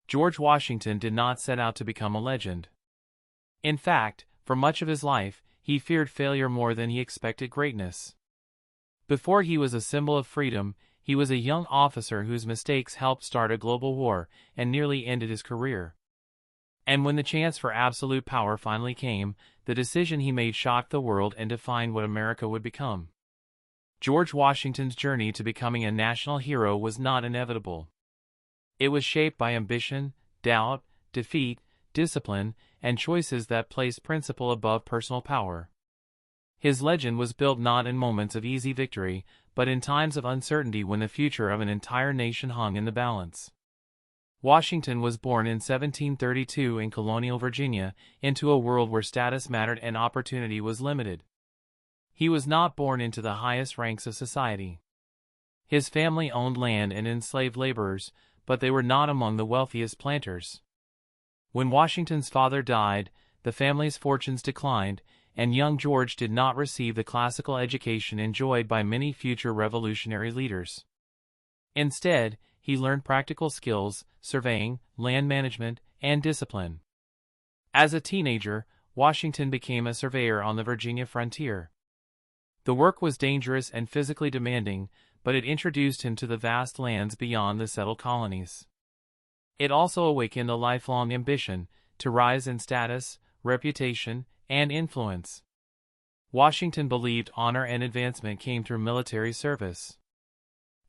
George Washington did not set out to become a legend. In fact, for much of his life, he feared failure more than he expected greatness. Before he was a symbol of freedom, he was a young officer whose mistakes helped start a global war and nearly ended his career. And when the chance for absolute power finally came, the decision he made shocked the world and defined what America would become. George Washington's journey to becoming a national hero was not inevitable. It was shaped by ambition, doubt, defeat, discipline, and choices that placed principle above personal power. His legend was built not in moments of easy victory, but in times of uncertainty when the future of an entire nation hung in the balance. Washington was born in 1732 in colonial Virginia, into a world where status mattered and opportunity was limited. He was not born into the highest ranks of society. His family owned land and enslaved laborers, but they were not among the wealthiest planters. When Washington's father died, the family's fortunes declined, and young George did not receive the classical education enjoyed by many future revolutionary leaders. Instead, he learned practical skills, surveying, land management, and discipline. As a teenager, Washington became a surveyor on the Virginia frontier. The work was dangerous and physically demanding, but it introduced him to the vast lands beyond the settled colonies. It also awakened a lifelong ambition to rise in status, reputation, and influence. Washington believed honor and advancement came through military service.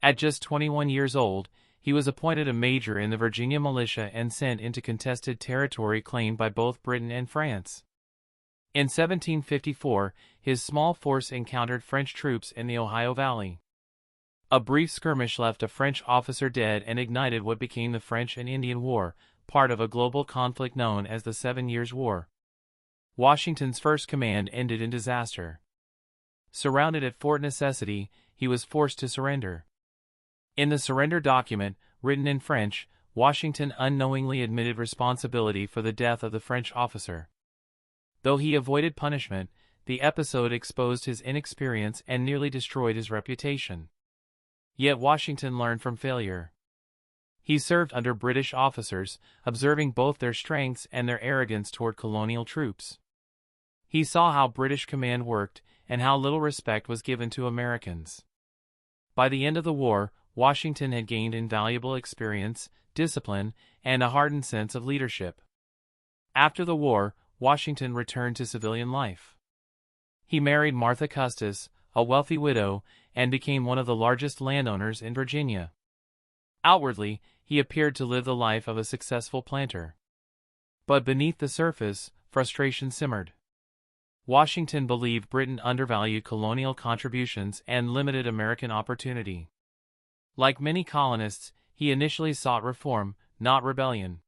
At just 21 years old, he was appointed a major in the Virginia militia and sent into contested territory claimed by both Britain and France. In 1754, his small force encountered French troops in the Ohio Valley. A brief skirmish left a French officer dead and ignited what became the French and Indian War, part of a global conflict known as the 7 Years' War. Washington's first command ended in disaster. Surrounded at Fort Necessity, he was forced to surrender. In the surrender document, written in French, Washington unknowingly admitted responsibility for the death of the French officer. Though he avoided punishment, the episode exposed his inexperience and nearly destroyed his reputation. Yet Washington learned from failure. He served under British officers, observing both their strengths and their arrogance toward colonial troops. He saw how British command worked and how little respect was given to Americans. By the end of the war, Washington had gained invaluable experience, discipline, and a hardened sense of leadership. After the war, Washington returned to civilian life. He married Martha Custis, a wealthy widow, and became one of the largest landowners in Virginia. Outwardly, he appeared to live the life of a successful planter. But beneath the surface, frustration simmered. Washington believed Britain undervalued colonial contributions and limited American opportunity. Like many colonists, he initially sought reform, not rebellion.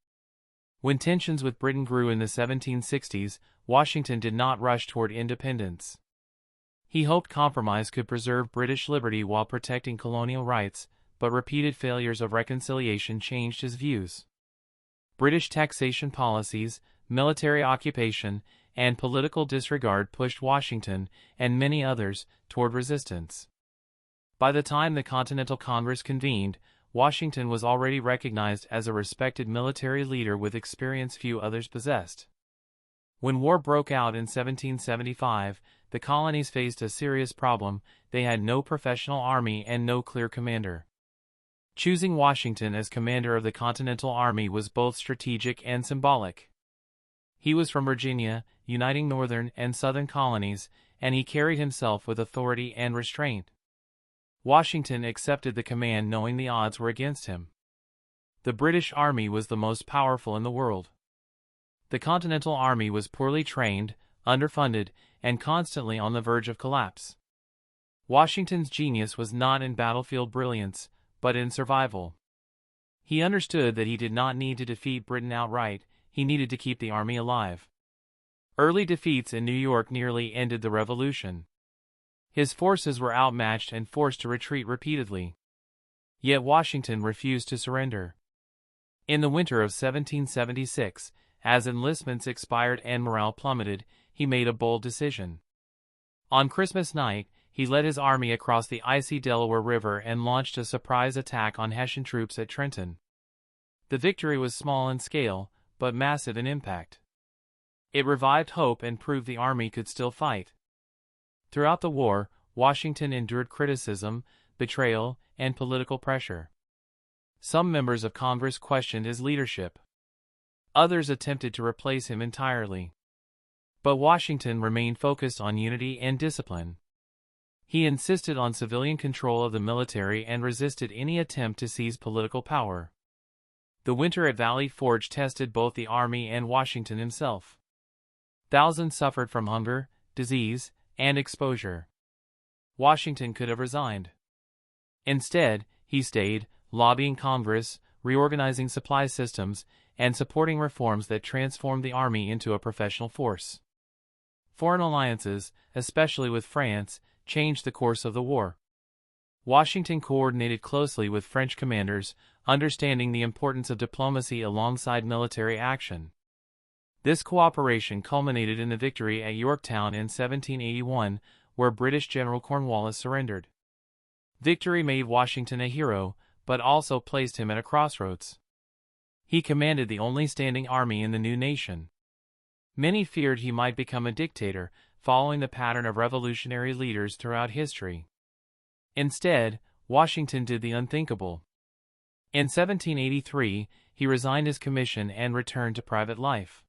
When tensions with Britain grew in the 1760s, Washington did not rush toward independence. He hoped compromise could preserve British liberty while protecting colonial rights, but repeated failures of reconciliation changed his views. British taxation policies, military occupation, and political disregard pushed Washington, and many others, toward resistance. By the time the Continental Congress convened, Washington was already recognized as a respected military leader with experience few others possessed. When war broke out in 1775, the colonies faced a serious problem: they had no professional army and no clear commander. Choosing Washington as commander of the Continental Army was both strategic and symbolic. He was from Virginia, uniting northern and southern colonies, and he carried himself with authority and restraint. Washington accepted the command knowing the odds were against him. The British Army was the most powerful in the world. The Continental Army was poorly trained, underfunded, and constantly on the verge of collapse. Washington's genius was not in battlefield brilliance, but in survival. He understood that he did not need to defeat Britain outright, he needed to keep the army alive. Early defeats in New York nearly ended the Revolution. His forces were outmatched and forced to retreat repeatedly. Yet Washington refused to surrender. In the winter of 1776, as enlistments expired and morale plummeted, he made a bold decision. On Christmas night, he led his army across the icy Delaware River and launched a surprise attack on Hessian troops at Trenton. The victory was small in scale, but massive in impact. It revived hope and proved the army could still fight. Throughout the war, Washington endured criticism, betrayal, and political pressure. Some members of Congress questioned his leadership. Others attempted to replace him entirely. But Washington remained focused on unity and discipline. He insisted on civilian control of the military and resisted any attempt to seize political power. The winter at Valley Forge tested both the army and Washington himself. Thousands suffered from hunger, disease, and exposure. Washington could have resigned. Instead, he stayed, lobbying Congress, reorganizing supply systems, and supporting reforms that transformed the army into a professional force. Foreign alliances, especially with France, changed the course of the war. Washington coordinated closely with French commanders, understanding the importance of diplomacy alongside military action. This cooperation culminated in the victory at Yorktown in 1781, where British General Cornwallis surrendered. Victory made Washington a hero, but also placed him at a crossroads. He commanded the only standing army in the new nation. Many feared he might become a dictator, following the pattern of revolutionary leaders throughout history. Instead, Washington did the unthinkable. In 1783, he resigned his commission and returned to private life.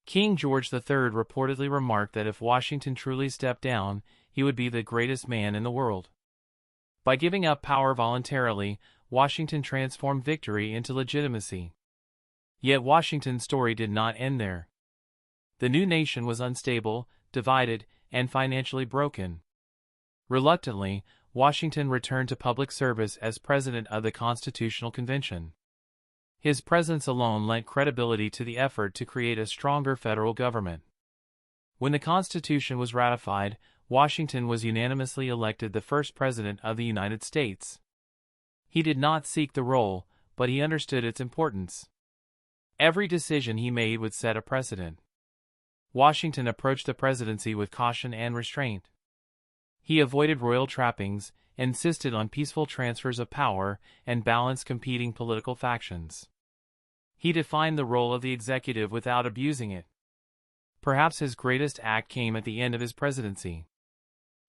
King George III reportedly remarked that if Washington truly stepped down, he would be the greatest man in the world. By giving up power voluntarily, Washington transformed victory into legitimacy. Yet Washington's story did not end there. The new nation was unstable, divided, and financially broken. Reluctantly, Washington returned to public service as president of the Constitutional Convention. His presence alone lent credibility to the effort to create a stronger federal government. When the Constitution was ratified, Washington was unanimously elected the first president of the United States. He did not seek the role, but he understood its importance. Every decision he made would set a precedent. Washington approached the presidency with caution and restraint. He avoided royal trappings, insisted on peaceful transfers of power, and balanced competing political factions. He defined the role of the executive without abusing it. Perhaps his greatest act came at the end of his presidency.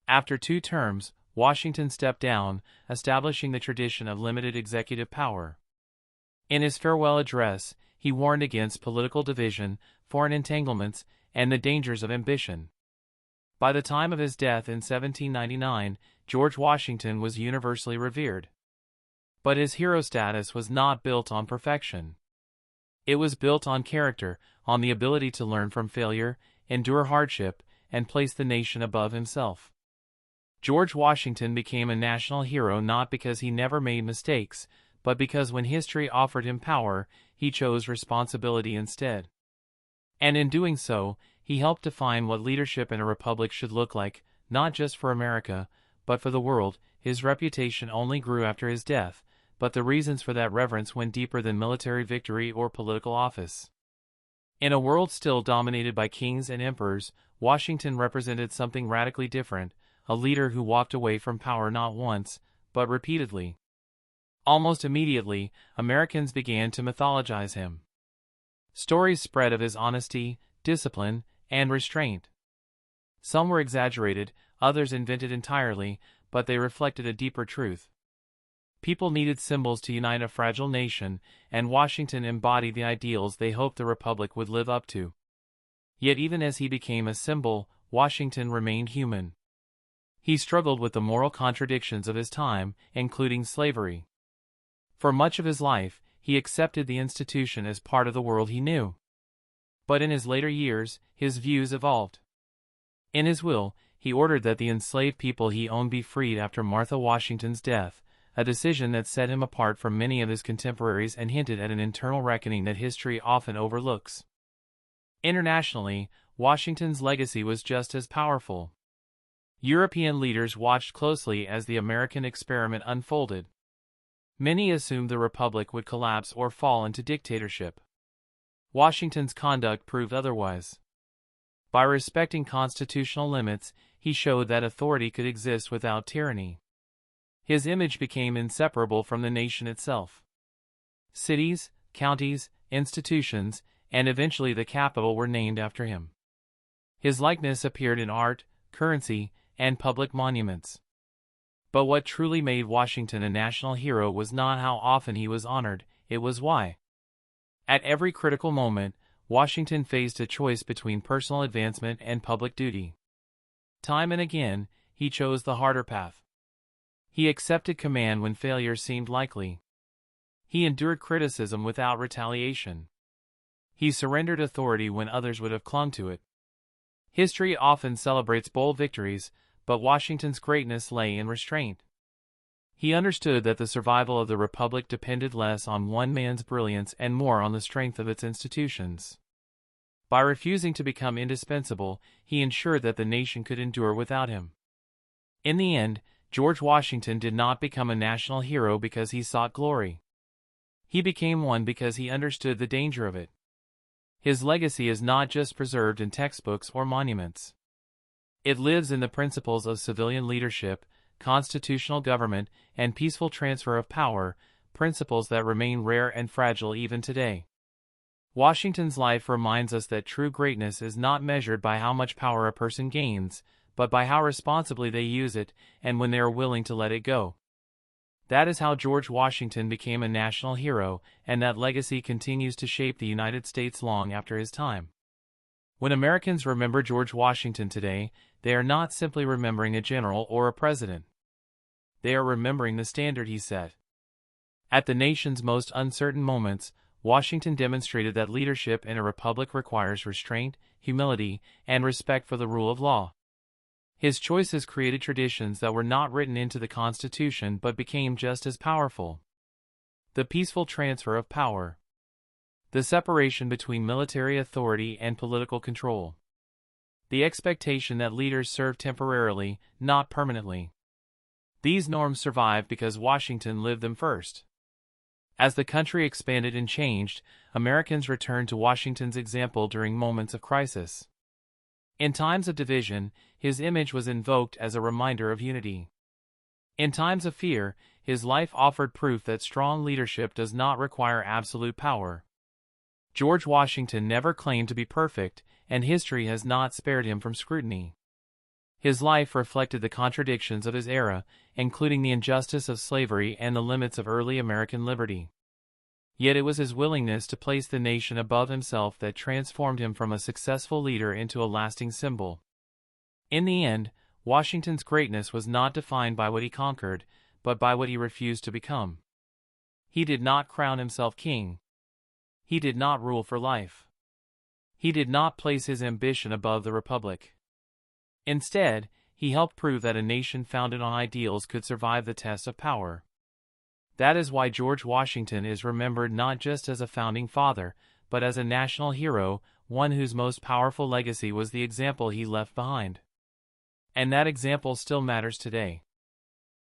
After 2 terms, Washington stepped down, establishing the tradition of limited executive power. In his farewell address, he warned against political division, foreign entanglements, and the dangers of ambition. By the time of his death in 1799, George Washington was universally revered. But his hero status was not built on perfection. It was built on character, on the ability to learn from failure, endure hardship, and place the nation above himself. George Washington became a national hero not because he never made mistakes, but because when history offered him power, he chose responsibility instead. And in doing so, he helped define what leadership in a republic should look like, not just for America, but for the world. His reputation only grew after his death, but the reasons for that reverence went deeper than military victory or political office. In a world still dominated by kings and emperors, Washington represented something radically different, a leader who walked away from power not once, but repeatedly. Almost immediately, Americans began to mythologize him. Stories spread of his honesty, discipline, and restraint. Some were exaggerated, others invented entirely, but they reflected a deeper truth. People needed symbols to unite a fragile nation, and Washington embodied the ideals they hoped the Republic would live up to. Yet even as he became a symbol, Washington remained human. He struggled with the moral contradictions of his time, including slavery. For much of his life, he accepted the institution as part of the world he knew. But in his later years, his views evolved. In his will, he ordered that the enslaved people he owned be freed after Martha Washington's death, a decision that set him apart from many of his contemporaries and hinted at an internal reckoning that history often overlooks. Internationally, Washington's legacy was just as powerful. European leaders watched closely as the American experiment unfolded. Many assumed the Republic would collapse or fall into dictatorship. Washington's conduct proved otherwise. By respecting constitutional limits, he showed that authority could exist without tyranny. His image became inseparable from the nation itself. Cities, counties, institutions, and eventually the capital were named after him. His likeness appeared in art, currency, and public monuments. But what truly made Washington a national hero was not how often he was honored, it was why. At every critical moment, Washington faced a choice between personal advancement and public duty. Time and again, he chose the harder path. He accepted command when failure seemed likely. He endured criticism without retaliation. He surrendered authority when others would have clung to it. History often celebrates bold victories, but Washington's greatness lay in restraint. He understood that the survival of the Republic depended less on one man's brilliance and more on the strength of its institutions. By refusing to become indispensable, he ensured that the nation could endure without him. In the end, George Washington did not become a national hero because he sought glory. He became one because he understood the danger of it. His legacy is not just preserved in textbooks or monuments. It lives in the principles of civilian leadership, constitutional government, and peaceful transfer of power, principles that remain rare and fragile even today. Washington's life reminds us that true greatness is not measured by how much power a person gains, but by how responsibly they use it and when they are willing to let it go. That is how George Washington became a national hero, and that legacy continues to shape the United States long after his time. When Americans remember George Washington today, they are not simply remembering a general or a president. They are remembering the standard he set. At the nation's most uncertain moments, Washington demonstrated that leadership in a republic requires restraint, humility, and respect for the rule of law. His choices created traditions that were not written into the Constitution but became just as powerful. The peaceful transfer of power. The separation between military authority and political control. The expectation that leaders serve temporarily, not permanently. These norms survived because Washington lived them first. As the country expanded and changed, Americans returned to Washington's example during moments of crisis. In times of division, his image was invoked as a reminder of unity. In times of fear, his life offered proof that strong leadership does not require absolute power. George Washington never claimed to be perfect, and history has not spared him from scrutiny. His life reflected the contradictions of his era, including the injustice of slavery and the limits of early American liberty. Yet it was his willingness to place the nation above himself that transformed him from a successful leader into a lasting symbol. In the end, Washington's greatness was not defined by what he conquered, but by what he refused to become. He did not crown himself king. He did not rule for life. He did not place his ambition above the Republic. Instead, he helped prove that a nation founded on ideals could survive the test of power. That is why George Washington is remembered not just as a founding father, but as a national hero, one whose most powerful legacy was the example he left behind. And that example still matters today.